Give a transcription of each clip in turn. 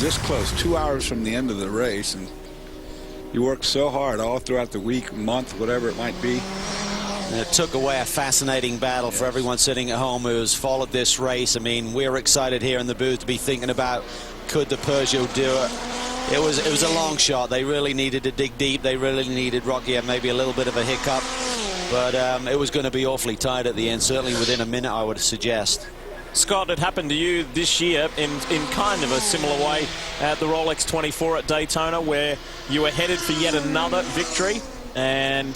this close, 2 hours from the end of the race, and you worked so hard all throughout the week, month, whatever it might be. And it took away a fascinating battle for everyone sitting at home who's followed this race. I mean, we're excited here in the booth to be thinking about, could the Peugeot do it? It was a long shot. They really needed to dig deep. They really needed Rocky had maybe a little bit of a hiccup, but it was going to be awfully tight at the end, certainly within a minute, I would suggest. Scott, it happened to you this year in kind of a similar way at the Rolex 24 at Daytona, where you were headed for yet another victory and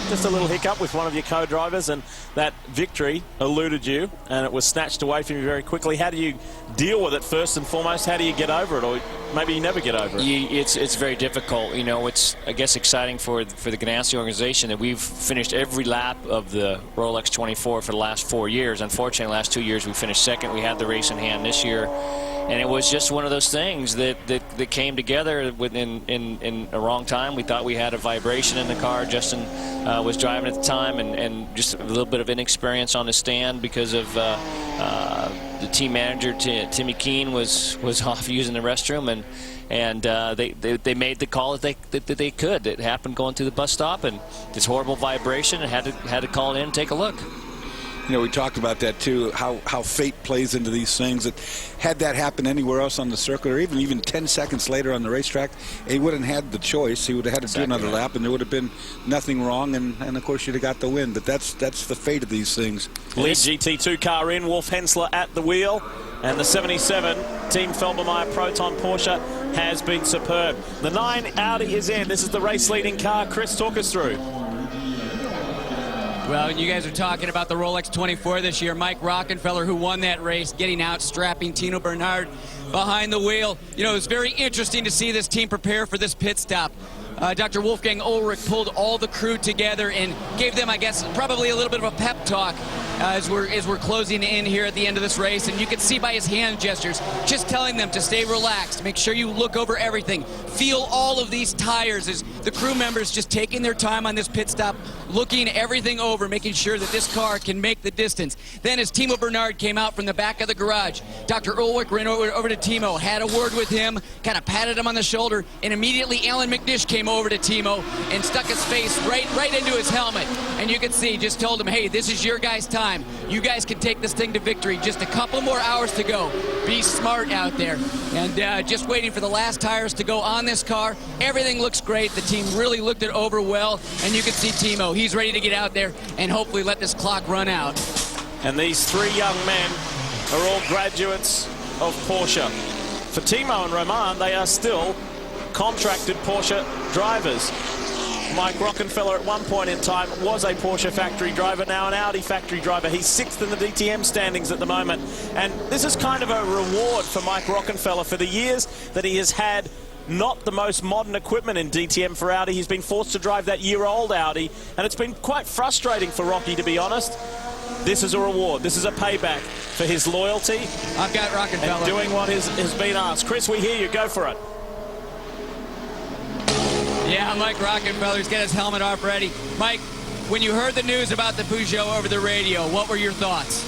just a little hiccup with one of your co-drivers, and that victory eluded you and it was snatched away from you very quickly. How do you deal with it first and foremost? How do you get over it, or maybe you never get over it? It's very difficult. You know, it's, I guess, exciting for the Ganassi organization that we've finished every lap of the Rolex 24 for the last 4 years. Unfortunately, the last 2 years we finished second. We had the race in hand this year, and it was just one of those things that came together in a wrong time. We thought we had a vibration in the car. Justin was driving at the time, and just a little bit of inexperience on the stand because of the team manager, Timmy Keene, was off using the restroom, and they made the call that they could. It happened going through the bus stop, and this horrible vibration, and had to call it in and take a look. You know, we talked about that too, how fate plays into these things. That had that happened anywhere else on the circuit, or even 10 seconds later on the racetrack, he wouldn't have had the choice. He would have had to do another lap, and there would have been nothing wrong, and of course you'd have got the win. But that's the fate of these things. Lead GT2 car in, Wolf Hensler at the wheel, and the 77 Team Felbermeyer Proton Porsche has been superb. The 9 Audi is in. This is the race leading car. Chris, talk us through. Well, you guys are talking about the Rolex 24 this year. Mike Rockenfeller, who won that race, getting out, strapping Tino Bernard behind the wheel. You know, it's very interesting to see this team prepare for this pit stop. Dr. Wolfgang Ulrich pulled all the crew together and gave them, I guess, probably a little bit of a pep talk as we're closing in here at the end of this race. And you can see by his hand gestures, just telling them to stay relaxed, make sure you look over everything, feel all of these tires, as the crew members just taking their time on this pit stop, looking everything over, making sure that this car can make the distance. Then as Timo Bernard came out from the back of the garage, Dr. Ulrich ran over to Timo, had a word with him, kind of patted him on the shoulder, and immediately Alan McNish came over to Timo and stuck his face right into his helmet. And you can see, just told him, hey, this is your guys' time. You guys can take this thing to victory. Just a couple more hours to go. Be smart out there. And just waiting for the last tires to go on this car. Everything looks great. The team really looked it over well. And you can see Timo. He's ready to get out there and hopefully let this clock run out. And these 3 young men are all graduates of Porsche. For Timo and Romain, they are still contracted Porsche drivers. Mike Rockenfeller at one point in time was a Porsche factory driver, now an Audi factory driver. He's 6th in the DTM standings at the moment. And this is kind of a reward for Mike Rockenfeller for the years that he has had not the most modern equipment in DTM for Audi. He's been forced to drive that year-old Audi, and it's been quite frustrating for Rocky, to be honest. This is a reward. This is a payback for his loyalty. I've got Rockenfeller. And doing what has been asked. Chris, we hear you. Go for it. Yeah, Mike Rockenfeller's got his helmet off ready. Mike, when you heard the news about the Peugeot over the radio, what were your thoughts?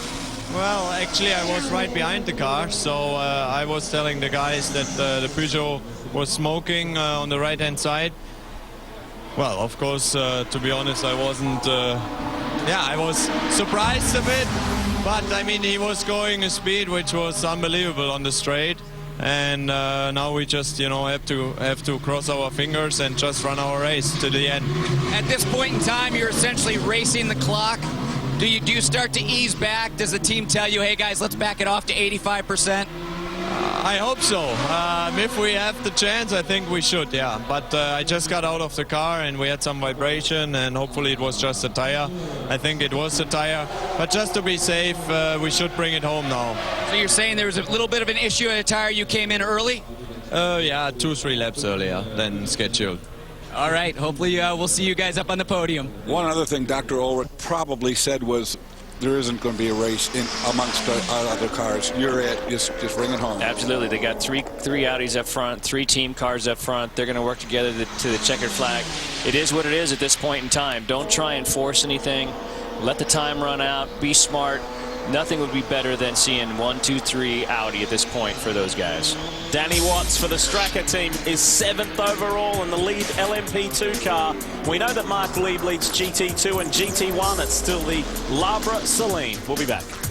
Well, actually, I was right behind the car, so I was telling the guys that the Peugeot was smoking on the right-hand side. Well, of course, to be honest, I wasn't... I was surprised a bit, but, I mean, he was going a speed which was unbelievable on the straight. And now we just, you know, have to cross our fingers and just run our race to the end. At this point in time, you're essentially racing the clock. Do you start to ease back? Does the team tell you, hey guys, let's back it off to 85%? I hope so. If we have the chance, I think we should, yeah. But I just got out of the car and we had some vibration, and hopefully it was just a tire. I think it was a tire. But just to be safe, we should bring it home now. So you're saying there was a little bit of an issue at a tire, you came in early? Yeah, 2-3 laps earlier than scheduled. All right, hopefully we'll see you guys up on the podium. One other thing Dr. Ulrich probably said was, there isn't going to be a race amongst the other cars. You're it. Just bring it home. Absolutely. They got three Audis up front, 3 team cars up front. They're going to work together to the checkered flag. It is what it is at this point in time. Don't try and force anything. Let the time run out. Be smart. nothing would be better than seeing 1, 2, 3 Audi at this point for those guys. Danny Watts for the Stracker team is 7th overall in the lead LMP2 car. We know that Mark Lieb leads GT2 and GT1. It's still the Labra Celine. We'll be back.